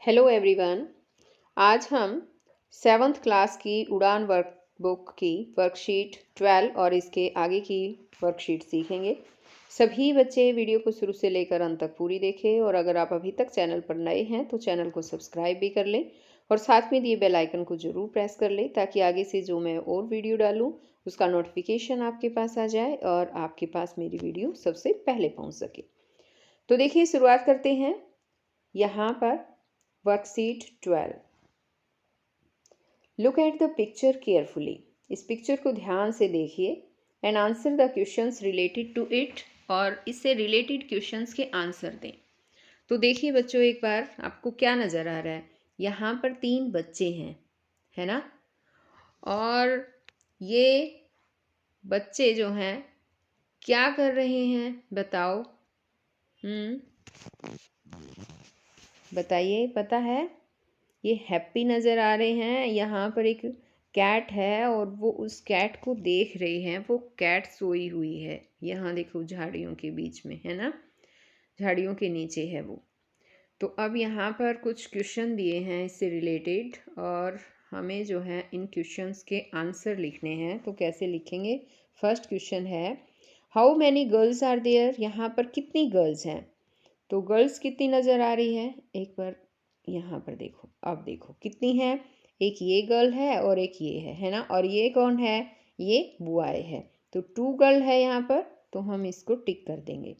Hello everyone. आज हम seventh class की उड़ान वर्कबुक की वर्कशीट 12 और इसके आगे की वर्कशीट सीखेंगे। सभी बच्चे वीडियो को शुरू से लेकर अंत तक पूरी देखें और अगर आप अभी तक चैनल पर नए हैं तो चैनल को सब्सक्राइब भी कर लें और साथ में दिए बेल आइकन को ज़रूर प्रेस कर लें ताकि आगे से जो मैं और वीडियो डालूँ उसका नोटिफिकेशन आपके पास आ जाए और आपके पास मेरी वीडियो सबसे पहले पहुँच सके। तो देखिए, शुरुआत करते हैं। यहाँ पर worksheet 12। Look at the picture carefully. इस पिक्चर को ध्यान से देखिए and answer the questions related to it, और इससे रिलेटेड क्वेश्चंस के आंसर दें। तो देखिए बच्चों, एक बार आपको क्या नज़र आ रहा है। यहाँ पर 3 बच्चे हैं, है ना। और ये बच्चे जो हैं क्या कर रहे हैं बताओ। बताइए, पता है। ये हैप्पी नज़र आ रहे हैं। यहाँ पर एक कैट है और वो उस कैट को देख रहे हैं। वो कैट सोई हुई है। यहाँ देखो, झाड़ियों के बीच में, है ना, झाड़ियों के नीचे है वो। तो अब यहाँ पर कुछ क्वेश्चन दिए हैं इससे रिलेटेड और हमें जो है इन क्वेश्चंस के आंसर लिखने हैं। तो कैसे लिखेंगे। फर्स्ट क्वेश्चन है, how many girls are there. यहाँ पर कितनी गर्ल्स हैं। तो गर्ल्स कितनी नज़र आ रही है, एक बार यहाँ पर देखो। अब देखो कितनी है, एक ये गर्ल है और एक ये है ना। और ये कौन है, ये बॉय है। तो 2 गर्ल है यहाँ पर, तो हम इसको टिक कर देंगे।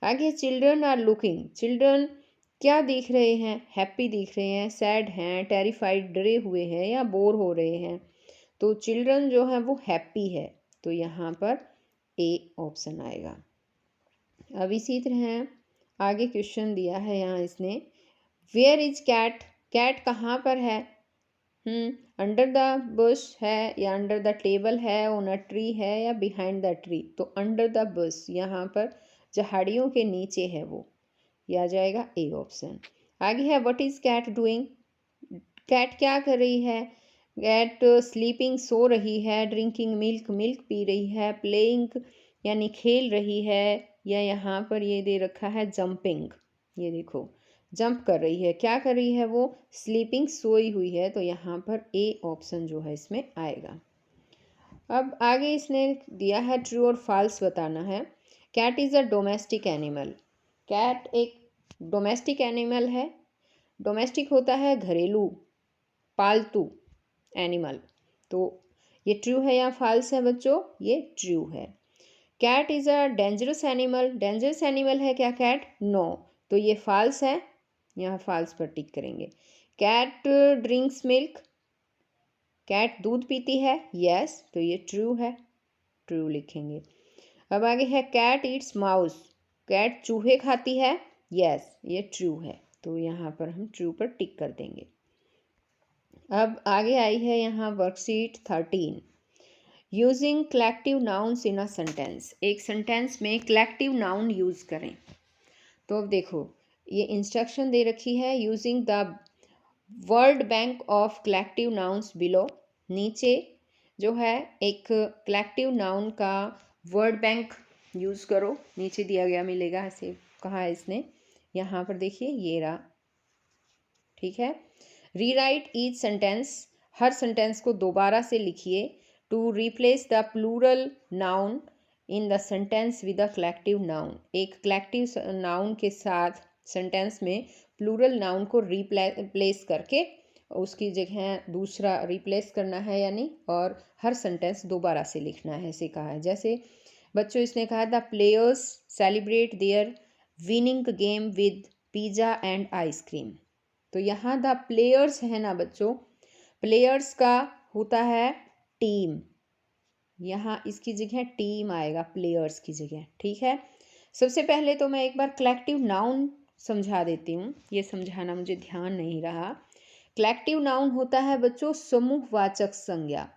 आगे, चिल्ड्रन आर लुकिंग। चिल्ड्रन क्या दिख रहे हैं, हैप्पी दिख रहे हैं, सैड हैं, टेरिफाइड डरे हुए हैं या बोर हो रहे हैं। तो चिल्ड्रन जो है वो हैप्पी है, तो यहाँ पर ए ऑप्शन आएगा। अब इसी तरह आगे क्वेश्चन दिया है यहाँ इसने, वेयर इज कैट। कैट कहाँ पर है। अंडर द बुश है या अंडर द टेबल है, ऑन अ ट्री है या बिहाइंड द ट्री। तो अंडर द बुश, यहाँ पर झाड़ियों के नीचे है वो, यह आ जाएगा ए ऑप्शन। आगे है, what is cat doing. Cat क्या कर रही है। कैट स्लीपिंग, सो रही है, ड्रिंकिंग मिल्क, मिल्क पी रही है, प्लेइंग यानी खेल रही है, या यहाँ पर ये दे रखा है जंपिंग, ये देखो जंप कर रही है। क्या कर रही है वो, स्लीपिंग, सोई हुई है। तो यहाँ पर ए ऑप्शन जो है इसमें आएगा। अब आगे इसने दिया है ट्रू और फॉल्स बताना है। Cat is a domestic animal. Cat एक डोमेस्टिक एनिमल है। डोमेस्टिक होता है घरेलू, पालतू एनिमल। तो ये ट्रू है या फॉल्स है बच्चों, ये ट्रू है। Cat is a dangerous animal. Dangerous animal है क्या कैट, नो। तो ये फॉल्स है, यहाँ फॉल्स पर टिक करेंगे। Cat drinks milk. कैट दूध पीती है, यस। तो ये ट्रू है, ट्रू लिखेंगे। अब आगे है, कैट ईट्स माउस। कैट चूहे खाती है, यस, ये ट्रू है। तो यहाँ पर हम ट्रू पर टिक कर देंगे। अब आगे आई है यहाँ worksheet 13, using collective nouns in a sentence. एक सेंटेंस में कलेक्टिव नाउन यूज़ करें। तो अब देखो, ये इंस्ट्रक्शन दे रखी है, using the word bank of collective nouns below. नीचे जो है एक कलेक्टिव नाउन का वर्ड बैंक यूज़ करो, नीचे दिया गया मिलेगा, ऐसे कहा है इसने। यहाँ पर देखिए, ये रहा, ठीक है। Rewrite each sentence. हर सेंटेंस को दोबारा से लिखिए। To replace the plural noun in the sentence with a collective noun. एक कलेक्टिव नाउन के साथ सेंटेंस में प्लूरल नाउन को रिप्लेस करके उसकी जगह दूसरा रिप्लेस करना है यानी, और हर सेंटेंस दोबारा से लिखना है, ऐसे कहा है। जैसे बच्चों इसने कहा, the players celebrate their winning game with pizza and ice cream. तो यहाँ द प्लेयर्स है ना बच्चों, प्लेयर्स का होता है टीम, यहाँ इसकी जगह टीम आएगा प्लेयर्स की जगह, ठीक है। सबसे पहले तो मैं एक बार कलेक्टिव नाउन समझा देती हूँ, ये समझाना मुझे ध्यान नहीं रहा। कलेक्टिव नाउन होता है बच्चों समूहवाचक संज्ञा।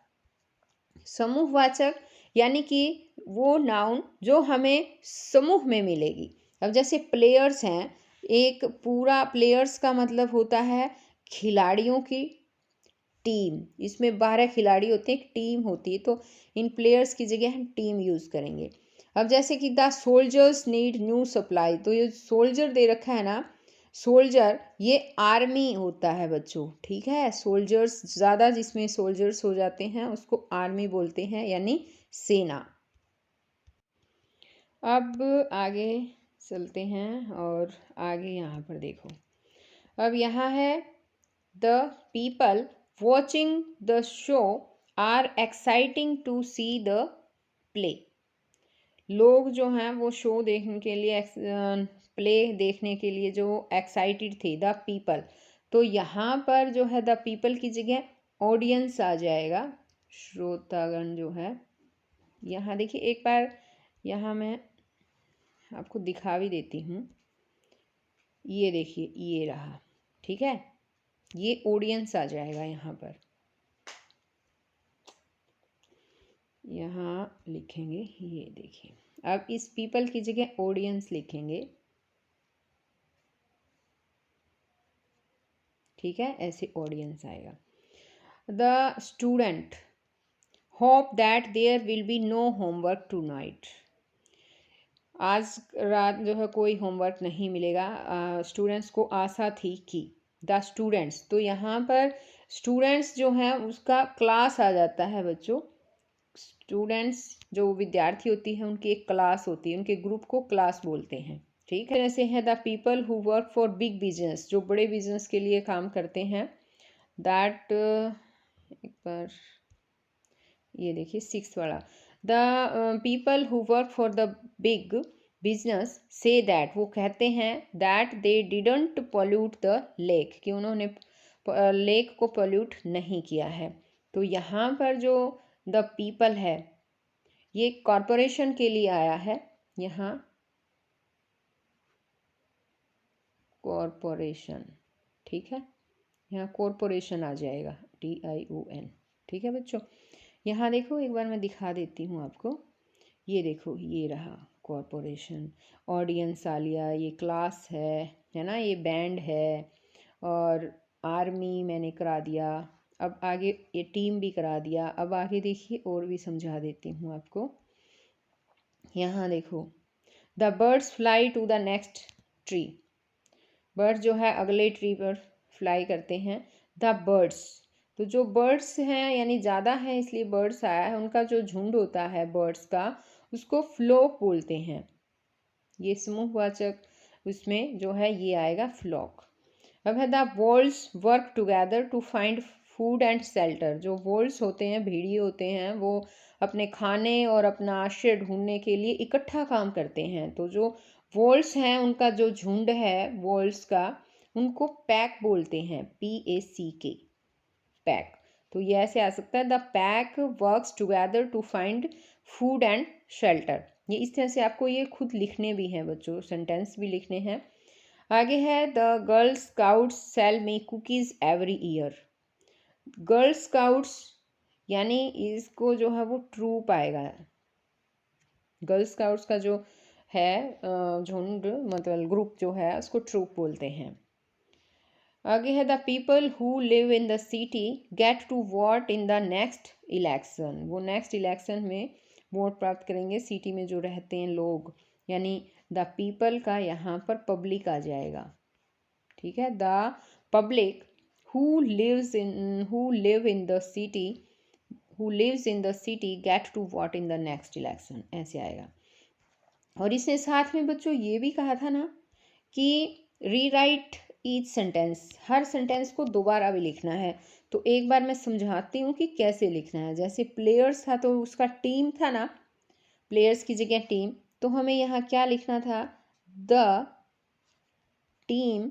समूहवाचक यानी कि वो नाउन जो हमें समूह में मिलेगी। अब जैसे प्लेयर्स हैं, एक पूरा प्लेयर्स का मतलब होता है खिलाड़ियों की टीम। इसमें 12 खिलाड़ी होते हैं, एक टीम होती है, तो इन प्लेयर्स की जगह हम टीम यूज़ करेंगे। अब जैसे कि the soldiers need new supply, तो ये सोल्जर दे रखा है ना, सोल्जर ये आर्मी होता है बच्चों, ठीक है। सोल्जर्स ज़्यादा जिसमें सोल्जर्स हो जाते हैं उसको आर्मी बोलते हैं, यानी सेना। अब आगे चलते हैं और आगे यहाँ पर देखो, अब यहाँ है the people watching the show are exciting to see the play. लोग जो हैं वो शो देखने के लिए प्ले देखने के लिए जो एक्साइटेड थे, द पीपल। तो यहाँ पर जो है द पीपल की जगह ऑडियंस आ जाएगा, श्रोतागण जो है। यहाँ देखिए एक बार, यहाँ मैं आपको दिखा भी देती हूँ, ये देखिए ये रहा, ठीक है। ये ऑडियंस आ जाएगा यहाँ पर, यहाँ लिखेंगे, ये देखिए। अब इस पीपल की जगह ऑडियंस लिखेंगे, ठीक है, ऐसे ऑडियंस आएगा। The student hope that there will be no homework tonight. आज रात जो है कोई होमवर्क नहीं मिलेगा। स्टूडेंट्स को आशा थी कि, द स्टूडेंट्स, तो यहाँ पर स्टूडेंट्स जो हैं उसका क्लास आ जाता है बच्चों। स्टूडेंट्स जो विद्यार्थी होती है उनकी एक क्लास होती है, उनके ग्रुप को क्लास बोलते हैं, ठीक है। ऐसे है the people who work for big business, जो बड़े बिजनेस के लिए काम करते हैं। दैट एक बार ये देखिए 6 वाला, the people who work for the big business say that, वो कहते हैं that they didn't pollute the lake, कि उन्होंने लेक को पोल्यूट नहीं किया है। तो यहाँ पर जो द पीपल है ये कॉरपोरेशन के लिए आया है, यहाँ कॉरपोरेशन, ठीक है, यहाँ कॉरपोरेशन आ जाएगा, TION, ठीक है बच्चों। यहाँ देखो एक बार मैं दिखा देती हूँ आपको, ये देखो ये रहा कॉरपोरेशन, ऑडियंस आ लिया, ये क्लास है ना, ये बैंड है, और आर्मी मैंने करा दिया। अब आगे ये टीम भी करा दिया। अब आगे देखिए और भी समझा देती हूँ आपको। यहाँ देखो, the birds fly to the next tree, birds जो है अगले ट्री पर फ्लाई करते हैं। द बर्ड्स, तो जो बर्ड्स हैं यानी ज़्यादा है इसलिए बर्ड्स आया है, उनका जो झुंड होता है बर्ड्स का उसको फ्लॉक बोलते हैं। ये समूहवाचक उसमें जो है ये आएगा फ्लॉक। अब है the wolves work together to find food and shelter, जो वोल्स होते हैं, भेड़िए होते हैं, वो अपने खाने और अपना आश्रय ढूंढने के लिए इकट्ठा काम करते हैं। तो जो वोल्स हैं उनका जो झुंड है वोल्स का, उनको पैक बोलते हैं, PACK, पैक। तो ये ऐसे आ सकता है, the pack works together to find food and shelter. ये इस तरह से आपको ये खुद लिखने भी हैं बच्चों, सेंटेंस भी लिखने हैं। आगे है the girl scouts cell me cookies every year. Girl scouts यानी इसको जो है वो ट्रूप आएगा, गर्ल स्काउट्स का जो है झुंड मतलब ग्रुप जो है उसको ट्रूप बोलते हैं। आगे है the people who live in the city get to vote in the next election, वो नेक्स्ट इलेक्शन में वोट प्राप्त करेंगे, सिटी में जो रहते हैं लोग, यानी द पीपल का यहाँ पर पब्लिक आ जाएगा, ठीक है। The public who live in the city get to vote in the next election, ऐसे आएगा। और इसने साथ में बच्चों ये भी कहा था ना कि रीराइट ईच सेंटेंस, हर सेंटेंस को दोबारा भी लिखना है। तो एक बार मैं समझाती हूँ कि कैसे लिखना है। जैसे प्लेयर्स था तो उसका टीम था ना, प्लेयर्स की जगह टीम, तो हमें यहाँ क्या लिखना था, द टीम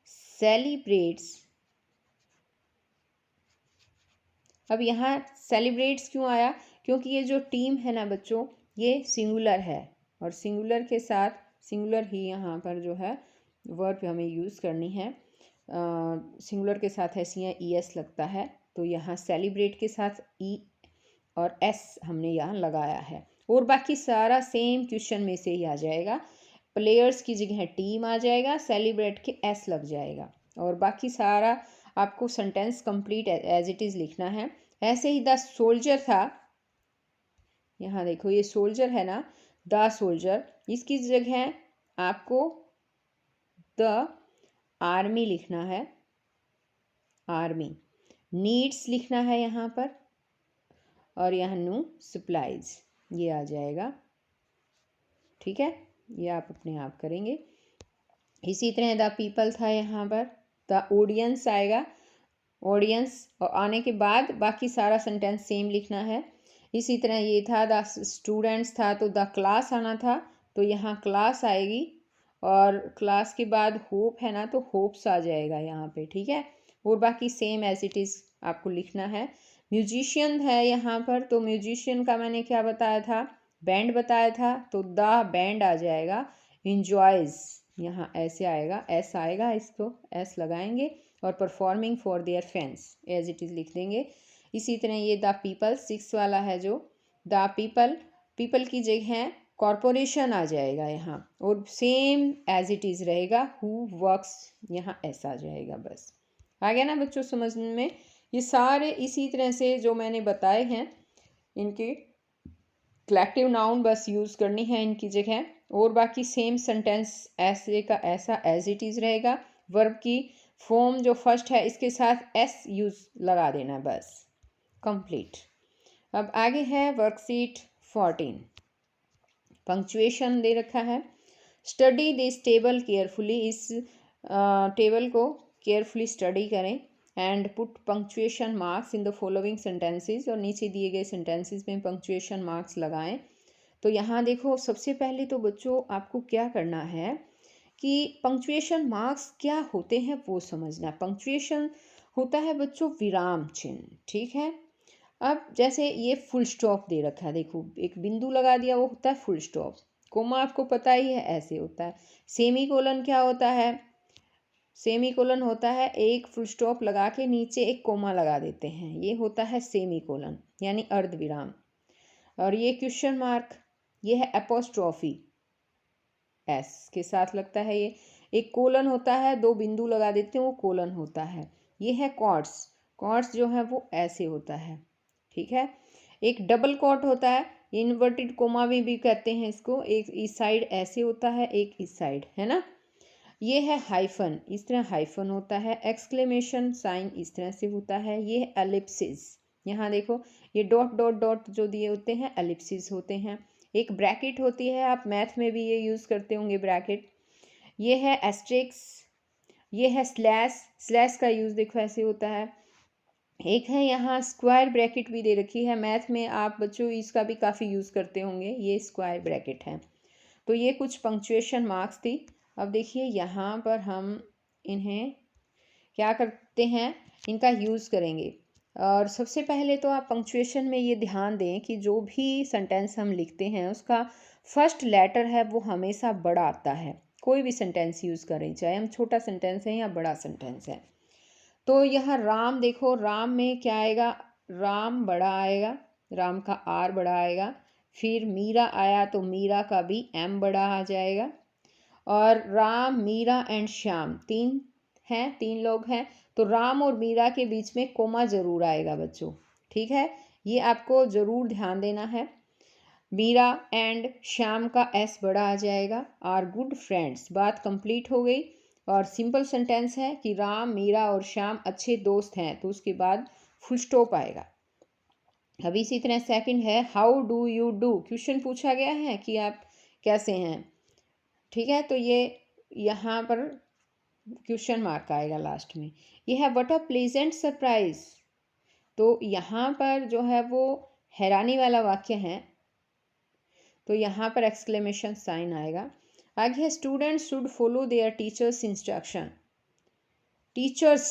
सेलिब्रेट्स। अब यहाँ सेलिब्रेट्स क्यों आया, क्योंकि ये जो टीम है ना बच्चों ये सिंगुलर है, और सिंगुलर के साथ सिंगुलर ही यहाँ पर जो है वर्ब हमें यूज़ करनी है। सिंगुलर के साथ ऐसी ES लगता है, तो यहाँ सेलिब्रेट के साथ E और S हमने यहाँ लगाया है। और बाकी सारा सेम क्वेश्चन में से ही आ जाएगा, प्लेयर्स की जगह टीम आ जाएगा, सेलिब्रेट के S लग जाएगा, और बाकी सारा आपको sentence complete as it is लिखना है। ऐसे ही द सोल्जर था, यहाँ देखो ये सोल्जर है ना, द सोल्जर, इसकी जगह आपको द आर्मी लिखना है, आर्मी। नीड्स लिखना है यहाँ पर, और यहाँ नो सप्लाईज ये आ जाएगा। ठीक है, ये आप अपने आप करेंगे। इसी तरह द पीपल था यहाँ पर, द ऑडियंस आएगा, ऑडियंस, और आने के बाद बाकी सारा सेंटेंस सेम लिखना है। इसी तरह ये था द स्टूडेंट्स था तो द क्लास आना था, तो यहाँ क्लास आएगी, और क्लास के बाद होप है ना तो होप्स आ जाएगा यहाँ पे। ठीक है, और बाकी सेम एज इट इज़ आपको लिखना है। म्यूजिशियन है यहाँ पर, तो म्यूजिशियन का मैंने क्या बताया था, बैंड बताया था, तो द बैंड आ जाएगा। इंजॉयज़ यहाँ ऐसे आएगा, एस आएगा, इसको एस लगाएंगे, और performing for their fans as it is लिख देंगे। इसी तरह ये द पीपल 6 वाला है, जो द पीपल, पीपल की जगह कॉरपोरेशन आ जाएगा यहाँ, और सेम एज इट इज़ रहेगा, हु वर्क्स यहाँ ऐसा आ जाएगा। बस आ गया ना बच्चों समझ में। ये सारे इसी तरह से जो मैंने बताए हैं, इनके कलेक्टिव नाउन बस यूज़ करनी है इनकी जगह, और बाकी सेम सेंटेंस ऐसे का ऐसा एज इट इज़ रहेगा। वर्ब की फॉर्म जो फर्स्ट है इसके साथ एस यूज़ लगा देना, बस कंप्लीट। अब आगे है वर्कशीट 14। पंक्चुएशन दे रखा है। स्टडी दिस टेबल केयरफुली, इस टेबल को केयरफुली स्टडी करें, and put punctuation marks in the following sentences, और नीचे दिए गए सेंटेंसेस में पंक्चुएशन मार्क्स लगाएं। तो यहाँ देखो, सबसे पहले तो बच्चों आपको क्या करना है कि पंक्चुएशन मार्क्स क्या होते हैं वो समझना। पंक्चुएशन होता है बच्चों विराम चिन्ह। ठीक है, अब जैसे ये फुल स्टॉप दे रखा है, देखो एक बिंदु लगा दिया, वो होता है फुल स्टॉप। कोमा आपको पता ही है ऐसे होता है। सेमी कोलन क्या होता है, सेमी कोलन होता है एक फुल स्टॉप लगा के नीचे एक कोमा लगा देते हैं, ये होता है सेमी कोलन यानी अर्ध विराम। और ये क्वेश्चन मार्क, ये है एपोस्ट्रॉफी, एस के साथ लगता है। ये एक कोलन होता है, दो बिंदु लगा देते हैं, वो कोलन होता है। ये है कॉट्स, कॉट्स जो है वो ऐसे होता है। ठीक है, एक डबल कॉट होता है, इन्वर्टेड कोमा भी कहते हैं इसको, एक इस साइड ऐसे होता है, एक इस साइड, है ना। ये है हाइफन, इस तरह हाइफन होता है। एक्सक्लेमेशन साइन इस तरह से होता है। ये है एलिप्सिस, यहाँ देखो ये डॉट डॉट डॉट जो दिए होते हैं एलिप्सिस होते हैं। एक ब्रैकेट होती है, आप मैथ में भी ये यूज़ करते होंगे ब्रैकेट। ये है एस्ट्रिक्स, ये है स्लैश, स्लैश का यूज़ देखो ऐसे होता है। एक है यहाँ स्क्वायर ब्रैकेट भी दे रखी है, मैथ में आप बच्चों इसका भी काफ़ी यूज़ करते होंगे, ये स्क्वायर ब्रैकेट है। तो ये कुछ पंक्चुएशन मार्क्स थी। अब देखिए यहाँ पर हम इन्हें क्या करते हैं, इनका यूज़ करेंगे। और सबसे पहले तो आप पंक्चुएशन में ये ध्यान दें कि जो भी सेंटेंस हम लिखते हैं उसका फर्स्ट लेटर है वो हमेशा बड़ा आता है। कोई भी सेंटेंस यूज़ करें, चाहे हम छोटा सेंटेंस है या बड़ा सेंटेंस है। तो यह राम देखो, राम में क्या आएगा, राम बड़ा आएगा, राम का आर बड़ा आएगा। फिर मीरा आया तो मीरा का भी एम बड़ा आ जाएगा। और राम, मीरा एंड श्याम, तीन हैं, तीन लोग हैं, तो राम और मीरा के बीच में कोमा ज़रूर आएगा बच्चों। ठीक है, ये आपको ज़रूर ध्यान देना है। मीरा एंड श्याम का एस बड़ा आ जाएगा। आर गुड फ्रेंड्स, बात कंप्लीट हो गई। और सिंपल सेंटेंस है कि राम, मीरा और श्याम अच्छे दोस्त हैं, तो उसके बाद फुल स्टॉप आएगा। अब इसी तरह सेकंड है how do you do, question पूछा गया है कि आप कैसे हैं। ठीक है, तो ये यहाँ पर क्वेश्चन मार्क आएगा लास्ट में। ये है व्हाट अ प्लेजेंट सरप्राइज, तो यहाँ पर जो है वो हैरानी वाला वाक्य है, तो यहाँ पर एक्सक्लेमेशन साइन आएगा। आगे है students should follow their teachers instruction, teachers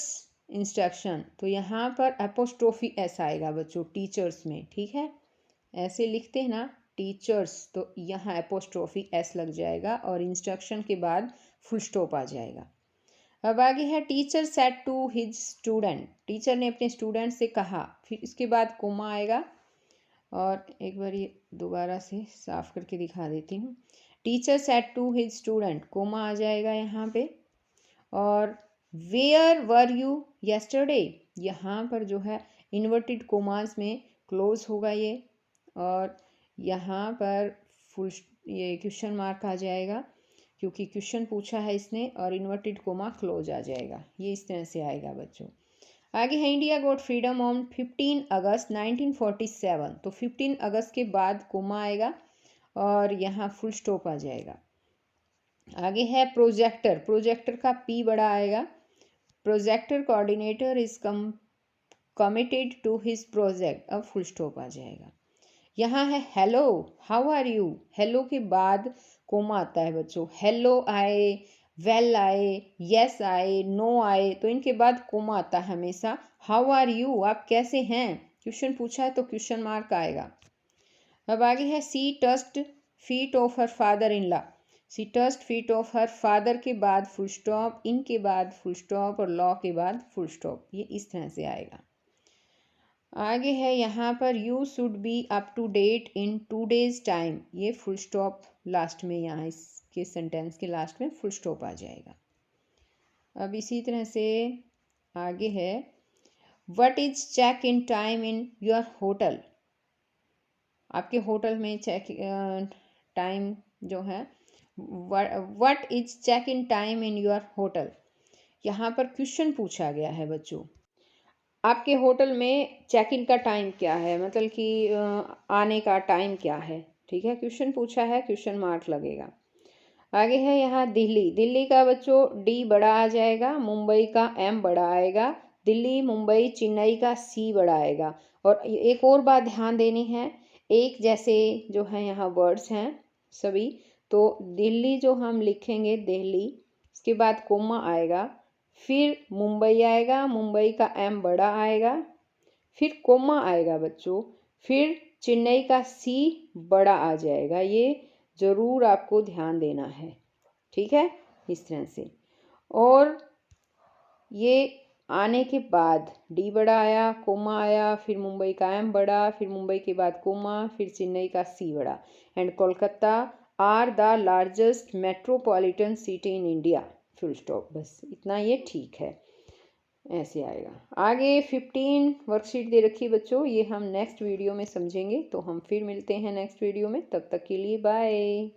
instruction, तो यहाँ पर एपोस्ट्रोफी एस आएगा बच्चों टीचर्स में। ठीक है, ऐसे लिखते हैं ना टीचर्स, तो यहाँ एपोस्ट्रोफी एस लग जाएगा और इंस्ट्रक्शन के बाद फुल स्टॉप आ जाएगा। अब आगे है teacher said to his student, teacher ने अपने स्टूडेंट से कहा, फिर इसके बाद कोमा आएगा। और एक बार ये दोबारा से साफ करके दिखा देती हूँ। Teacher said to his student, comma आ जाएगा यहाँ पे। और वेयर वर यू येस्टरडे, यहाँ पर जो है इन्वर्टेड कोमास में क्लोज होगा ये, और यहाँ पर फुल ये क्वेश्चन मार्क आ जाएगा क्योंकि क्वेश्चन पूछा है इसने, और इन्वर्टेड कोमा क्लोज आ जाएगा। ये इस तरह से आएगा बच्चों। आगे है इंडिया गॉट फ्रीडम ऑन 15 अगस्त 1947। तो 15 अगस्त के बाद कोमा आएगा और यहाँ फुल स्टॉप आ जाएगा। आगे है प्रोजेक्टर, प्रोजेक्टर का पी बड़ा आएगा। Projector coordinator is committed to his project, अब फुल स्टॉप आ जाएगा। यहाँ है hello, how are you, hello के बाद कोमा आता है बच्चों। हेलो आए, वेल आए, यस आए, नो आए, तो इनके बाद कोमा आता है हमेशा। हाउ आर यू, आप कैसे हैं, क्वेश्चन पूछा है तो क्वेश्चन मार्क आएगा। अब आगे है she touched feet of her father in law. She touched feet of her father के बाद फुल स्टॉप, इन के बाद फुल स्टॉप और लॉ के बाद फुल स्टॉप, ये इस तरह से आएगा। आगे है यहाँ पर you should be up to date in 2 days time, ये फुल स्टॉप लास्ट में, यहाँ इसके सेंटेंस के लास्ट में फुल स्टॉप आ जाएगा। अब इसी तरह से आगे है what is check in time in your hotel. आपके होटल में चेक टाइम जो है, what is check in time in your hotel. यहाँ पर क्वेश्चन पूछा गया है बच्चों, आपके होटल में चेक इन का टाइम क्या है, मतलब कि आने का टाइम क्या है। ठीक है, क्वेश्चन पूछा है, क्वेश्चन मार्क लगेगा। आगे है यहाँ दिल्ली, दिल्ली का बच्चों डी बड़ा आ जाएगा, मुंबई का एम बड़ा आएगा, दिल्ली, मुंबई, चेन्नई का सी बड़ा आएगा। और एक और बात ध्यान देनी है, एक जैसे जो है यहाँ वर्ड्स हैं सभी, तो दिल्ली जो हम लिखेंगे दिल्ली, इसके बाद कोमा आएगा, फिर मुंबई आएगा, मुंबई का एम बड़ा आएगा, फिर कोमा आएगा बच्चों, फिर चेन्नई का सी बड़ा आ जाएगा। ये ज़रूर आपको ध्यान देना है, ठीक है, इस तरह से। और ये आने के बाद डी बड़ा आया, कोमा आया, फिर मुंबई का एम बड़ा, फिर मुंबई के बाद कोमा, फिर चेन्नई का सी बड़ा। And Kolkata are the largest metropolitan city in India, full stop, बस इतना ये ठीक है, ऐसे आएगा। आगे 15 वर्कशीट दे रखी बच्चों, ये हम नेक्स्ट वीडियो में समझेंगे, तो हम फिर मिलते हैं नेक्स्ट वीडियो में, तब तक के लिए बाय।